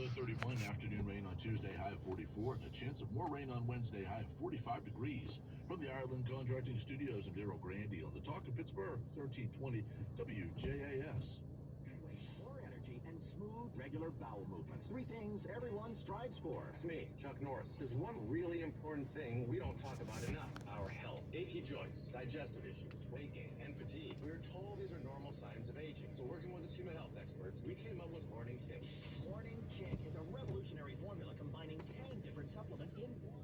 low 31, afternoon rain on Tuesday, high of 44, and a chance of more rain on Wednesday, high of 45 degrees. From the Ireland Contracting Studios in Darrell Grandy on the Talk of Pittsburgh, 1320 WJAS. More energy and smooth, regular bowel movements. Three things everyone strives for. It's me, Chuck Norris. There's one really important thing we don't talk about enough: our health. Achy joints, digestive issues, weight gain, and fatigue. We're told these are normal signs of aging. So working with the human health experts, we came up with Morning Kick. Morning Kick is a revolutionary formula combining 10 different supplements in one.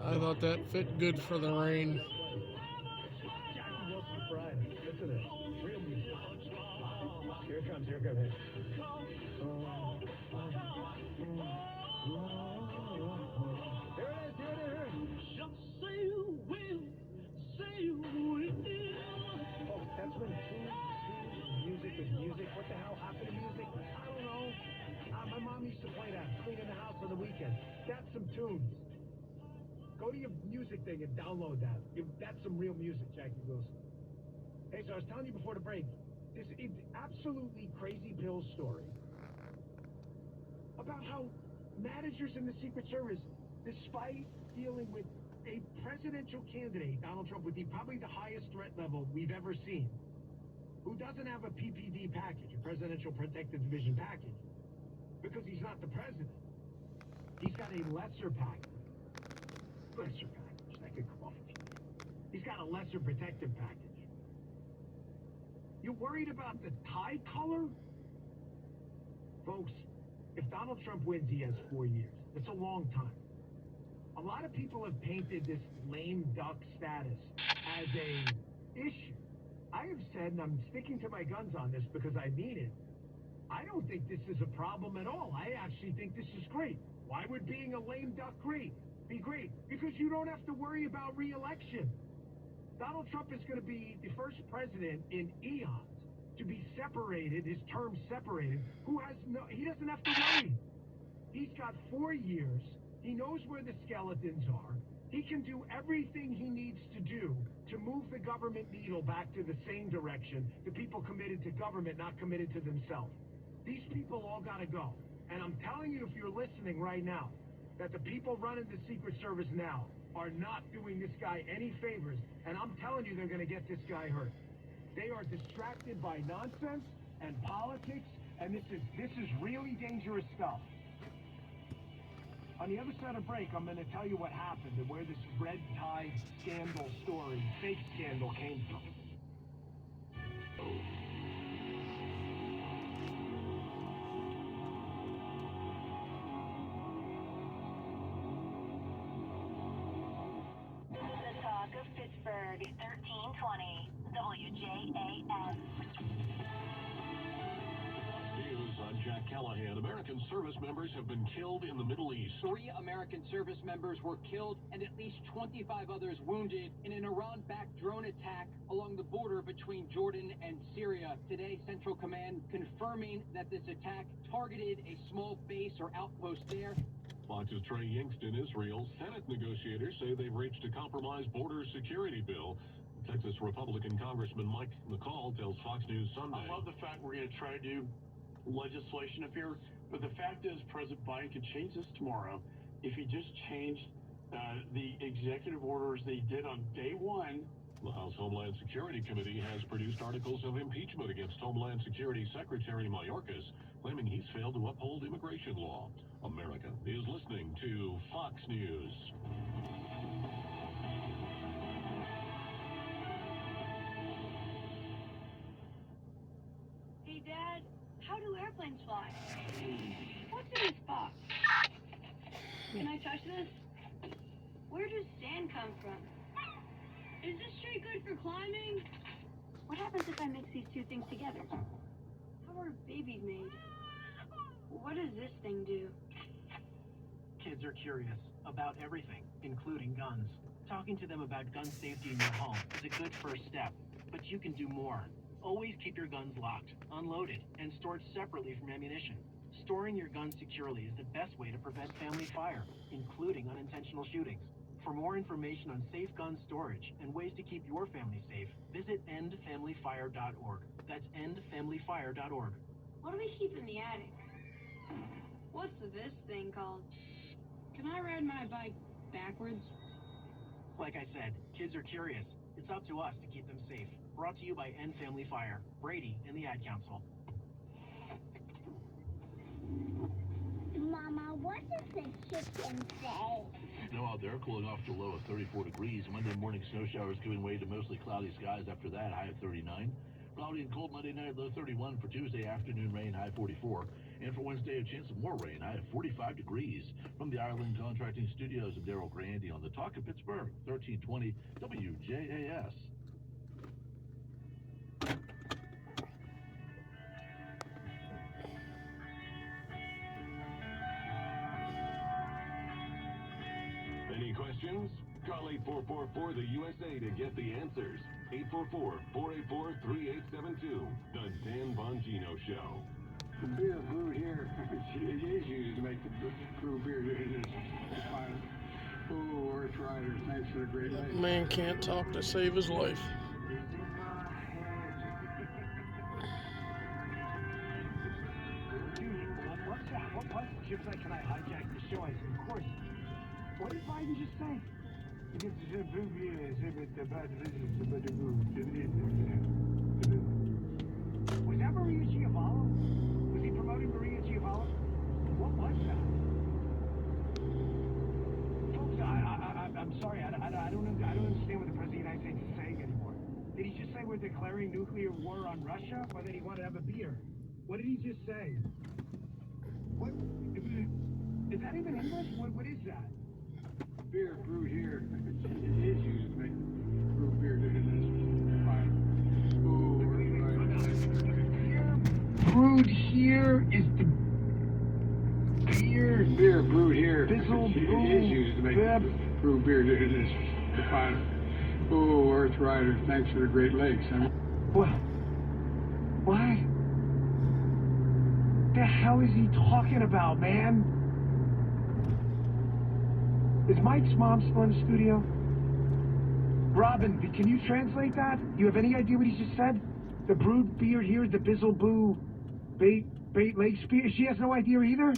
I thought that fit good for the rain. Listen to this. Real music. Here it comes. Here it comes. Here it is. Just say you will. Say you will. Oh, that's when music was music. What the hell happened to music? I don't know. My mom used to play that, cleaning the house on the weekend. That's some tunes. Go to your music thing and download that. That's some real music, Jackie Wilson. Hey, so I was telling you before the break, this absolutely crazy Bill story about how managers in the Secret Service, despite dealing with a presidential candidate, Donald Trump, with probably the highest threat level we've ever seen, who doesn't have a PPD package, a Presidential Protective Division package, because he's not the president. He's got a lesser package. Lesser package. That could come off. He's got a lesser protective package. You're worried about the tie color? Folks, if Donald Trump wins, he has 4 years. It's a long time. A lot of people have painted this lame duck status as a issue. I have said, and I'm sticking to my guns on this because I mean it, I don't think this is a problem at all. I actually think this is great. Why would being a lame duck be great? Because you don't have to worry about re-election. Donald Trump is going to be the first president in eons to be separated, his term separated, he doesn't have to worry. He's got 4 years. He knows where the skeletons are. He can do everything he needs to do to move the government needle back to the same direction, the people committed to government, not committed to themselves. These people all got to go. And I'm telling you, if you're listening right now, that the people running the Secret Service now are not doing this guy any favors, and I'm telling you they're going to get this guy hurt. They are distracted by nonsense and politics, and this is really dangerous stuff. On the other side of break, I'm going to tell you what happened and where this red tie scandal story, fake scandal, came from. Pittsburgh, 1320 WJAS. News, I'm Jack Callahan. American service members have been killed in the Middle East. 3 American service members were killed and at least 25 others wounded in an Iran-backed drone attack along the border between Jordan and Syria. Today, Central Command confirming that this attack targeted a small base or outpost there. Fox's Trey Yingst in Israel. Senate negotiators say they've reached a compromised border security bill. Texas Republican Congressman Mike McCall tells Fox News Sunday. I love the fact we're going to try to do legislation up here, but the fact is President Biden could change this tomorrow if he just changed the executive orders they did on day one. The House Homeland Security Committee has produced articles of impeachment against Homeland Security Secretary Mayorkas, claiming he's failed to uphold immigration law. America is listening to Fox News. How do airplanes fly? What's in this box? Can I touch this? Where does sand come from? Is this tree good for climbing? What happens if I mix these two things together? How are babies made? What does this thing do? Kids are curious about everything, including guns. Talking to them about gun safety in your home is a good first step, but you can do more. Always keep your guns locked, unloaded, and stored separately from ammunition. Storing your guns securely is the best way to prevent family fire, including unintentional shootings. For more information on safe gun storage and ways to keep your family safe, visit endfamilyfire.org. That's endfamilyfire.org. What do we keep in the attic? What's this thing called? Can I ride my bike backwards? Like I said, kids are curious. It's up to us to keep them safe. Brought to you by End Family Fire, Brady, and the Ad Council. Mama, what does the chicken say? Snow out there, cooling off to a low of 34 degrees. Monday morning snow showers giving way to mostly cloudy skies after that, high of 39. Cloudy and cold Monday night, low 31. For Tuesday afternoon, rain, high 44. And for Wednesday, a chance of more rain, high of 45 degrees. From the Ireland Contracting Studios, I'm Daryl Grandy on the Talk of Pittsburgh, 1320 WJAS. Any questions? Call 8444 the USA to get the answers. 844-484-3872. The Dan Bongino Show. The beer brewed here, it is used to make the brew beer. Oh, Earth Riders, thanks for the great That night. man can't talk to save his life. What's that? What was it? She was like, can I hijack the show? I said, of course. What did Biden just say? Because the brew beer is about the business about the brew. Was that Maria Giavallo? Was he promoting Maria Giavallo? What was that? Folks, I'm sorry. I don't understand what the President of the United States is saying anymore. Did he just say we're declaring nuclear war on Russia, or that he wanted to have a beer? What did he just say? What? Is that even English? What is that? Beer brewed here, it is used to make brew beer. Oh, Earth Riders. Brewed here is the beer Brewed here, it Bizzle is used to make brew beer. Oh, Earth Riders, thanks for the Great Lakes. What? The hell is he talking about, man? Is Mike's mom still in the studio? Robin, can you translate that? You have any idea what he just said? The brewed beer here, the Bizzle Boo Bait Lake Spear. She has no idea either?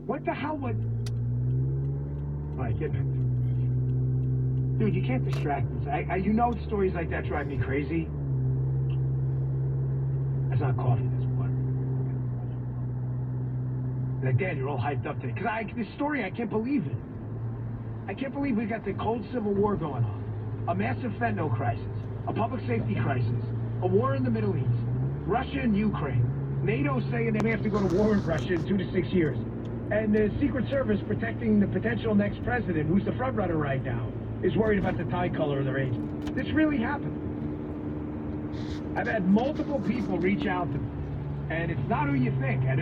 What the hell would... Mike, dude, you can't distract me. You know stories like that drive me crazy. That's not coffee, that's water. Like, Dad, you're all hyped up today. Because this story, I can't believe it. I can't believe we got the cold civil war going on. A massive fentanyl crisis. A public safety crisis. A war in the Middle East. Russia and Ukraine. NATO saying they may have to go to war with Russia in 2 to 6 years. And the Secret Service protecting the potential next president, who's the front runner right now, is worried about the tie color of their agent. This really happened. I've had multiple people reach out to me. And it's not who you think. And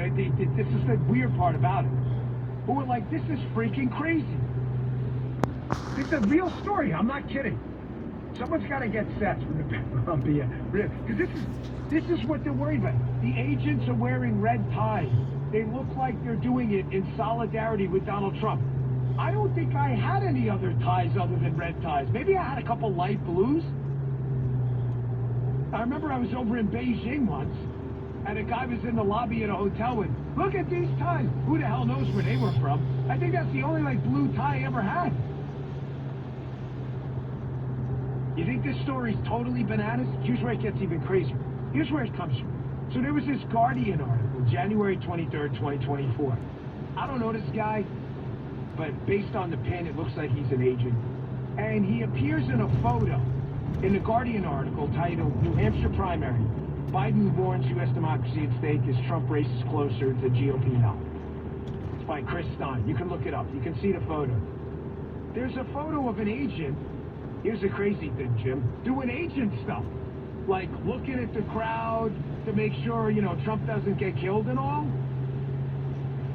this is the weird part about it. Who are like, this is freaking crazy. It's a real story. I'm not kidding. Someone's got to get sets from the Columbia. Because this is what they're worried about. The agents are wearing red ties. They look like they're doing it in solidarity with Donald Trump. I don't think I had any other ties other than red ties. Maybe I had a couple light blues. I remember I was over in Beijing once, and a guy was in the lobby at a hotel with, look at these ties. Who the hell knows where they were from? I think that's the only blue tie I ever had. You think this story's totally bananas? Here's where it gets even crazier. Here's where it comes from. So there was this Guardian article, January 23rd, 2024. I don't know this guy, but based on the pen, it looks like he's an agent. And he appears in a photo in the Guardian article titled New Hampshire Primary. Biden warns U.S. democracy at stake as Trump races closer to GOP now. It's by Chris Stein. You can look it up. You can see the photo. There's a photo of an agent. Here's the crazy thing, Jim. Doing agent stuff. Like looking at the crowd to make sure, Trump doesn't get killed and all.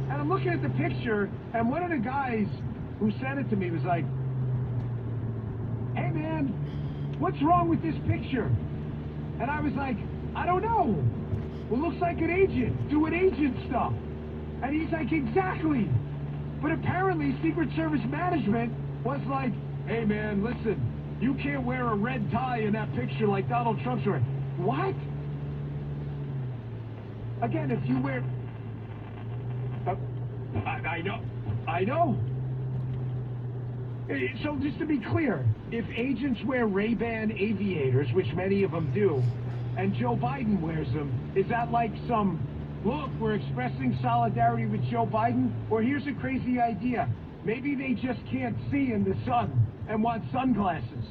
And I'm looking at the picture, and one of the guys who sent it to me was like, "Hey, man, what's wrong with this picture?" And I was like, "I don't know. Well, looks like an agent, doing agent stuff." And he's like, "Exactly." But apparently, Secret Service management was like, "Hey, man, listen, you can't wear a red tie in that picture like Donald Trump's wearing." What? Again, if you wear... I know. So just to be clear, if agents wear Ray-Ban aviators, which many of them do, and Joe Biden wears them, is that like some, look, we're expressing solidarity with Joe Biden? Or here's a crazy idea. Maybe they just can't see in the sun and want sunglasses.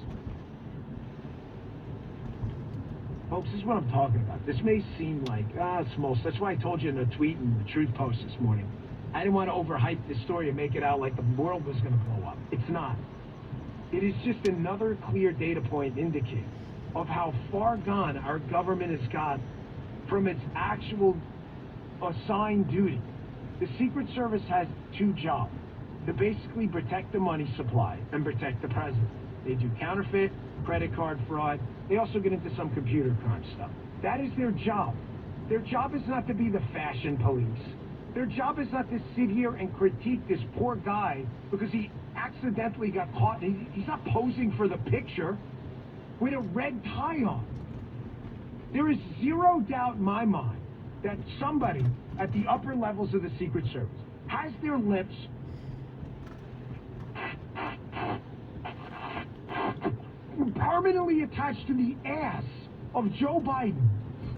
Folks, this is what I'm talking about. This may seem like, small. That's why I told you in the tweet and the Truth Post this morning. I didn't want to overhype this story and make it out like the world was going to blow up. It's not. It is just another clear data point indicator of how far gone our government has got from its actual assigned duty. The Secret Service has two jobs: to basically protect the money supply and protect the president. They do counterfeit, credit card fraud. They also get into some computer crime stuff. That is their job. Their job is not to be the fashion police. Their job is not to sit here and critique this poor guy because he accidentally got caught. He's not posing for the picture with a red tie on. There is zero doubt in my mind that somebody at the upper levels of the Secret Service has their lips permanently attached to the ass of Joe Biden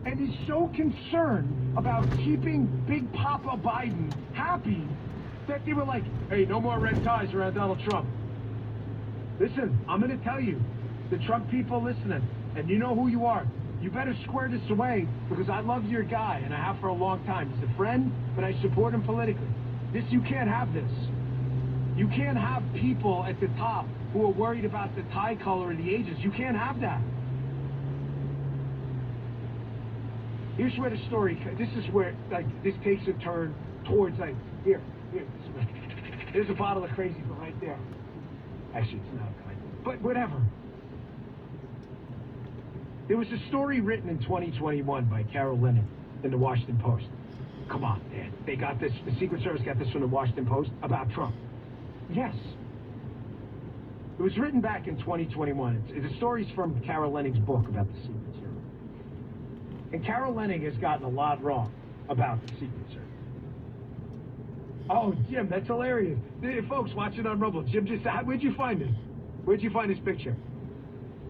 and is so concerned about keeping Big Papa Biden happy that they were like, "Hey, no more red ties around Donald Trump." Listen, I'm going to tell you, the Trump people listening, and you know who you are, you better square this away because I love your guy and I have for a long time. He's a friend, but I support him politically. You can't have this. You can't have people at the top who are worried about the tie color of the agents. You can't have that. Here's where the story, this is where, this takes a turn towards, here, there's a bottle of Crazy for right there. Actually, it's not kind, but whatever. There was a story written in 2021 by Carol Leonnig in the Washington Post. Come on, man. They got this, the Secret Service got this from the Washington Post about Trump. Yes. It was written back in 2021. The story's from Carol Lennig's book about the Secret Service. And Carol Leonnig has gotten a lot wrong about the Secret Service. Oh, Jim, that's hilarious. Folks watching on Rumble, Jim just, where'd you find this? Where'd you find this picture?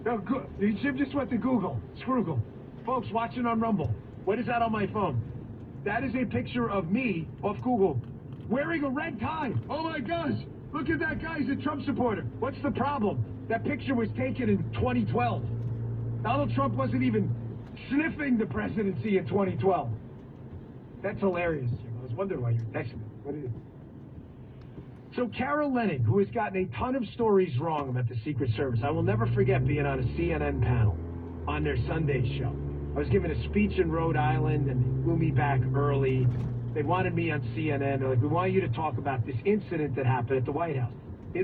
No, Jim just went to Google. Scroogle. Folks watching on Rumble, what is that on my phone? That is a picture of me off Google wearing a red tie. Oh my gosh, look at that guy, he's a Trump supporter. What's the problem? That picture was taken in 2012. Donald Trump wasn't even sniffing the presidency in 2012. That's hilarious, Jim. I was wondering why you were texting me. What is it? So Carol Leonnig, who has gotten a ton of stories wrong about the Secret Service, I will never forget being on a CNN panel on their Sunday show. I was giving a speech in Rhode Island, and they flew me back early. They wanted me on CNN. They're like, "We want you to talk about this incident that happened at the White House."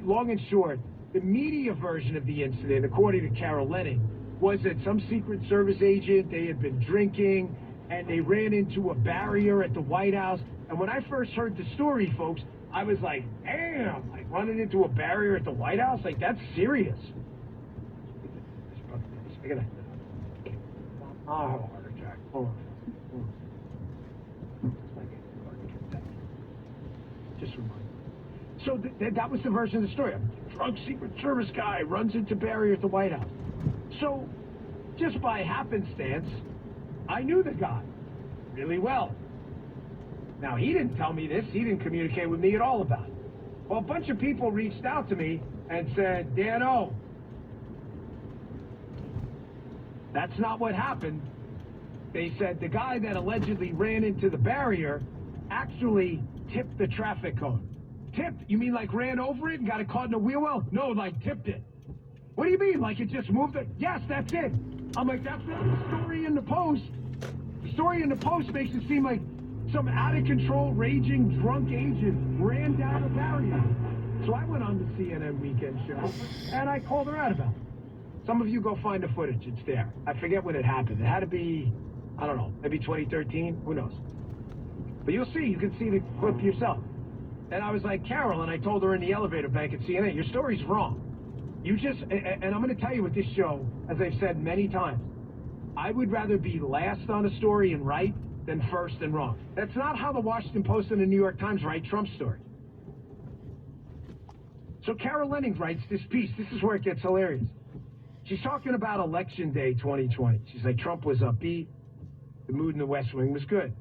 Long and short, the media version of the incident, according to Carol Leonnig, was that some Secret Service agent, they had been drinking, and they ran into a barrier at the White House. And when I first heard the story, folks, I was like, damn, running into a barrier at the White House? That's serious. I gotta... I'll have a heart attack. Hold on. Just remind me. So that was the version of the story. A drunk Secret Service guy runs into barrier at the White House. So, just by happenstance, I knew the guy really well. Now, he didn't tell me this. He didn't communicate with me at all about it. Well, a bunch of people reached out to me and said, "Dan-O, that's not what happened. They said the guy that allegedly ran into the barrier actually tipped the traffic cone. Tipped? You mean like ran over it and got it caught in the wheel well? No, like tipped it. What do you mean? Like it just moved it? Yes, that's it. I'm like, that's not the story in the Post. The story in the Post makes it seem like some out-of-control, raging, drunk agent ran down a barrier. So I went on the CNN Weekend Show, and I called her out about it. Some of you go find the footage. It's there. I forget when it happened. It had to be, I don't know, maybe 2013? Who knows? But you'll see. You can see the clip yourself. And I was like, Carol, and I told her in the elevator bank at CNN, your story's wrong. You just, and I'm going to tell you with this show, as I've said many times, I would rather be last on a story and right than first and wrong. That's not how the Washington Post and the New York Times write Trump's story. So Carol Lenning writes this piece. This is where it gets hilarious. She's talking about Election Day 2020. She's like, Trump was upbeat. The mood in the West Wing was good.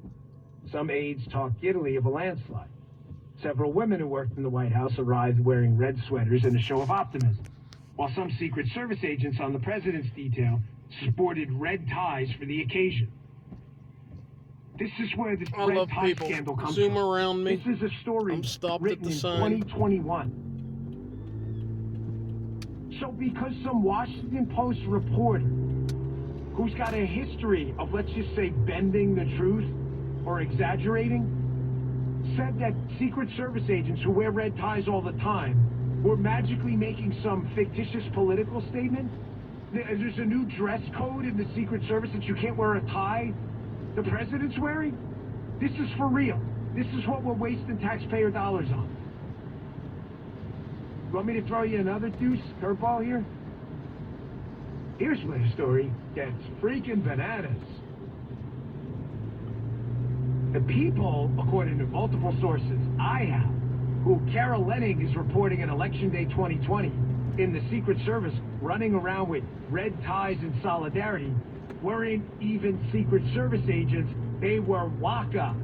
Some aides talked giddily of a landslide. Several women who worked in the White House arrived wearing red sweaters in a show of optimism, while some Secret Service agents on the president's detail sported red ties for the occasion. This is where this red tie scandal comes from. Zoom around me. This is a story I'm stopped written at the in sign. 2021. So because some Washington Post reporter who's got a history of, let's just say, bending the truth or exaggerating, said that Secret Service agents who wear red ties all the time were magically making some fictitious political statement. There's a new dress code in the Secret Service that you can't wear a tie the president's wearing. This is for real. This is what we're wasting taxpayer dollars on. You want me to throw you another deuce curveball here? Here's where the story gets freaking bananas. The people, according to multiple sources I have, who Carol Lenning is reporting in Election Day 2020 in the Secret Service running around with red ties in solidarity, weren't even Secret Service agents. They were Waka.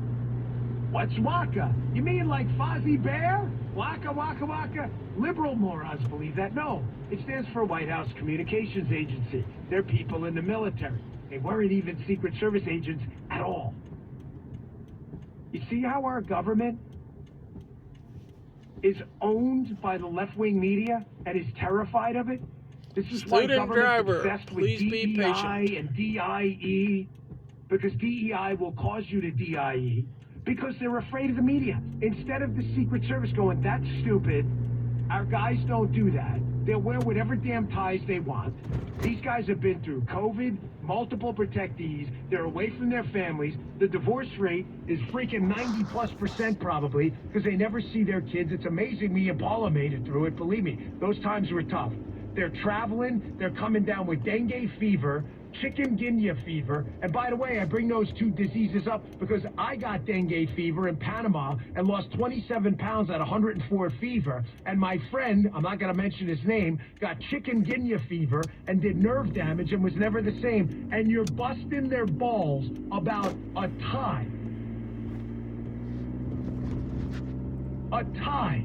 What's Waka? You mean like Fozzie Bear? Waka, waka, waka? Liberal morons believe that. No, it stands for White House Communications Agency. They're people in the military. They weren't even Secret Service agents at all. You see how our government is owned by the left-wing media and is terrified of it? This is why government's obsessed with DEI and DIE, because DEI will cause you to DIE, because they're afraid of the media. Instead of the Secret Service going, that's stupid, our guys don't do that. They'll wear whatever damn ties they want. These guys have been through COVID, multiple protectees, they're away from their families. The divorce rate is freaking 90+% probably, because they never see their kids. It's amazing me and Paula made it through it, believe me. Those times were tough. They're traveling, they're coming down with dengue fever, chikungunya fever, and by the way, I bring those two diseases up because I got dengue fever in Panama and lost 27 pounds at 104 fever, and my friend, I'm not going to mention his name, got chikungunya fever and did nerve damage and was never the same, and you're busting their balls about a tie. A tie.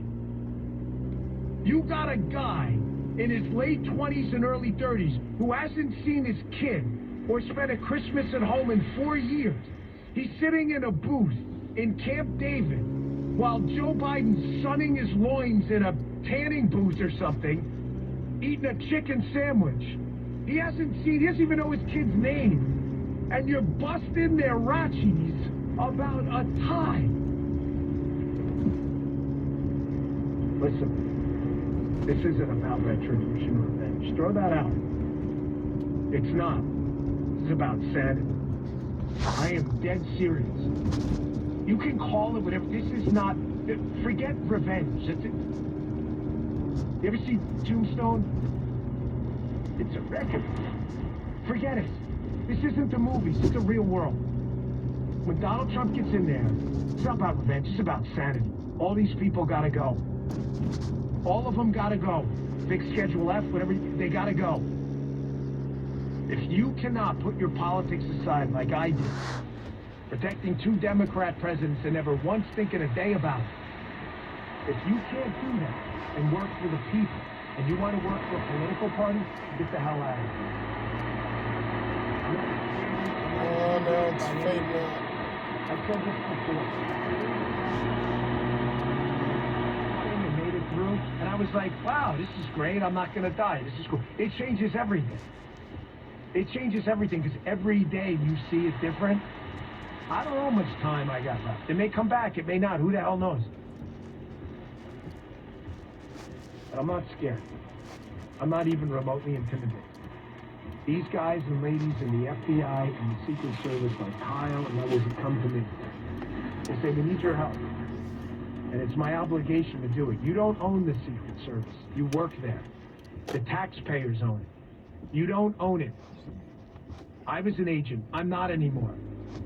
You got a guy in his late 20s and early 30s who hasn't seen his kid or spent a Christmas at home in 4 years. He's sitting in a booth in Camp David while Joe Biden's sunning his loins in a tanning booth or something, eating a chicken sandwich. He doesn't even know his kid's name. And you're busting their rachis about a tie. Listen. This isn't about retribution or revenge. Throw that out. It's not. This is about sanity. I am dead serious. You can call it whatever. This is not. Forget revenge. You ever see Tombstone? It's a record. Forget it. This isn't the movies. It's the real world. When Donald Trump gets in there, it's not about revenge. It's about sanity. All these people gotta go. All of them gotta go. Big Schedule F, whatever, they gotta go. If you cannot put your politics aside like I did, protecting 2 Democrat presidents and never once thinking a day about it, if you can't do that and work for the people, and you want to work for a political party, get the hell out of here. Oh, no, it's fading out. I've said this before. They made it through, and I was like, wow, this is great. I'm not going to die. This is cool. It changes everything. It changes everything because every day you see it different. I don't know how much time I got left. It may come back. It may not. Who the hell knows? But I'm not scared. I'm not even remotely intimidated. These guys and ladies in the FBI and the Secret Service, like Kyle and others, have come to me. They say, we need your help. And it's my obligation to do it. You don't own the Secret Service. You work there. The taxpayers own it. You don't own it. I was an agent. I'm not anymore.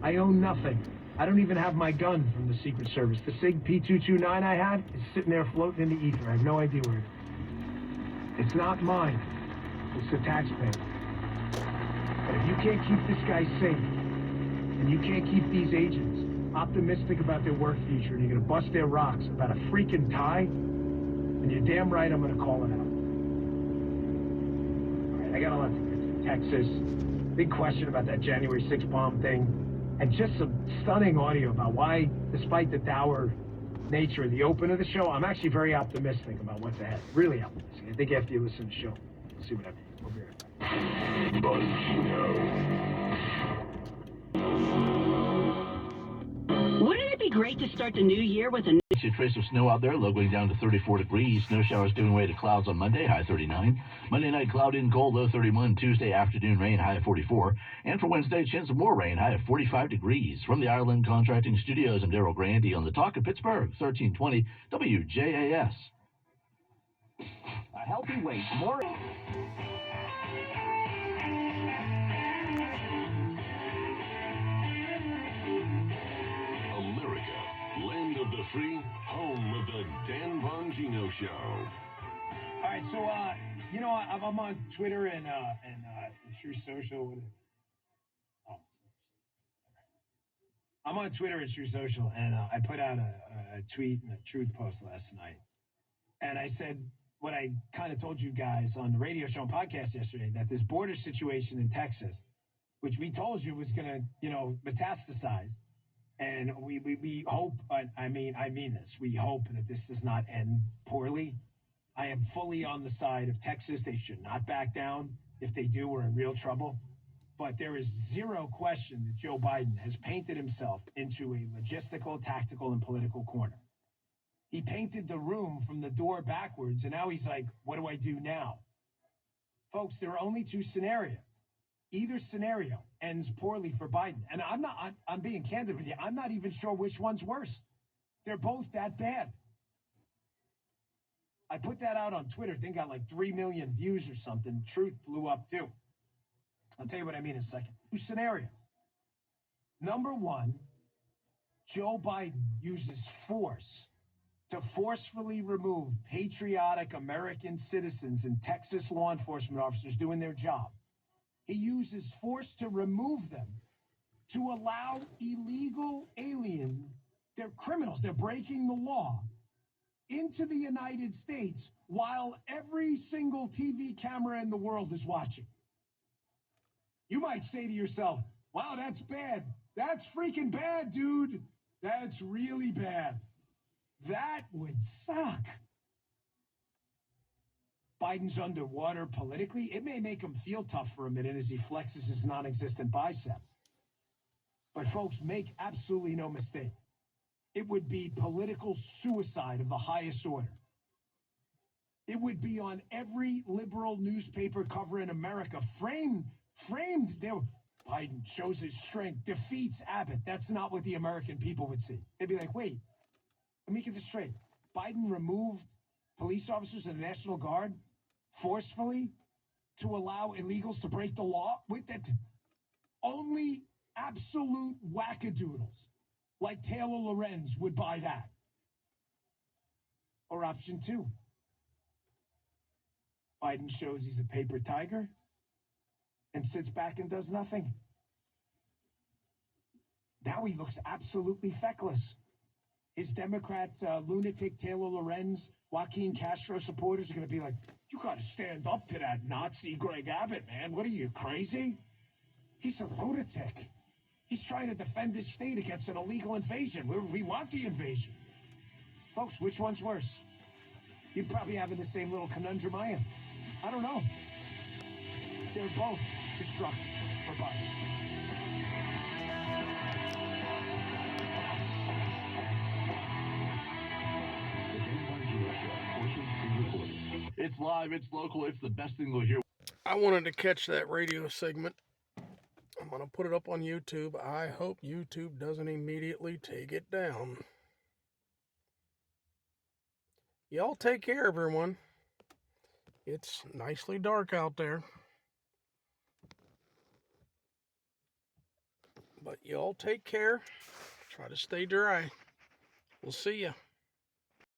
I own nothing. I don't even have my gun from the Secret Service. The SIG P229 I had is sitting there floating in the ether. I have no idea where it is. It's not mine. It's the taxpayers. But if you can't keep this guy safe, and you can't keep these agents optimistic about their work future, and you're going to bust their rocks about a freaking tie, and you're damn right I'm going to call it out. All right, I got a lot to get to. Texas, big question about that January 6th bomb thing, and just some stunning audio about why, despite the dour nature of the open of the show, I'm actually very optimistic about what's ahead. Really optimistic. I think after you listen to the show, you'll see what I mean. We'll be right back. Bongino. Wouldn't it be great to start the new year with a See a trace of snow out there, low going down to 34 degrees. Snow showers giving way to clouds on Monday, high 39. Monday night, cloud in cold, low 31. Tuesday afternoon, rain, high of 44. And for Wednesday, chance of more rain, high of 45 degrees. From the Ireland Contracting Studios, I'm Daryl Grandy on the Talk of Pittsburgh, 1320 WJAS. A healthy weight, more... Land of the free, home of the Dan Bongino Show. All right, so you know, I'm on Twitter and True Social. I'm on Twitter and True Social, and I put out a tweet and a truth post last night, and I said what I kind of told you guys on the radio show and podcast yesterday, that this border situation in Texas, which we told you was going to, you know, metastasize. And we hope, I mean this, we hope that this does not end poorly. I am fully on the side of Texas. They should not back down. If they do, we're in real trouble. But there is zero question that Joe Biden has painted himself into a logistical, tactical, and political corner. He painted the room from the door backwards, and now he's like, what do I do now? Folks, there are only two scenarios. Either scenario ends poorly for Biden. And I'm being candid with you. I'm not even sure which one's worse. They're both that bad. I put that out on Twitter. I think got like 3 million views or something. Truth blew up too. I'll tell you what I mean in a second. Two scenarios. Number one, Joe Biden uses force to forcefully remove patriotic American citizens and Texas law enforcement officers doing their job. He uses force to remove them, to allow illegal aliens, they're criminals, they're breaking the law, into the United States while every single TV camera in the world is watching. You might say to yourself, wow, that's bad. That's freaking bad, dude. That's really bad. That would suck. Biden's underwater politically. It may make him feel tough for a minute as he flexes his non-existent bicep. But folks, make absolutely no mistake. It would be political suicide of the highest order. It would be on every liberal newspaper cover in America, framed there. Biden shows his strength, defeats Abbott. That's not what the American people would see. They'd be like, wait, let me get this straight. Biden removed police officers in the National Guard forcefully to allow illegals to break the law? With that, only absolute wackadoodles like Taylor Lorenz would buy that. Or option two, Biden shows he's a paper tiger and sits back and does nothing. Now he looks absolutely feckless. His Democrat lunatic Taylor Lorenz, Joaquin Castro supporters are going to be like, you got to stand up to that Nazi Greg Abbott, man. What are you, crazy? He's a lunatic. He's trying to defend his state against an illegal invasion. We want the invasion. Folks, which one's worse? You're probably having the same little conundrum I am. I don't know. They're both destructive for Biden. It's live, it's local, it's the best thing we'll hear. I wanted to catch that radio segment. I'm going to put it up on YouTube. I hope YouTube doesn't immediately take it down. Y'all take care, everyone. It's nicely dark out there. But y'all take care. Try to stay dry. We'll see ya.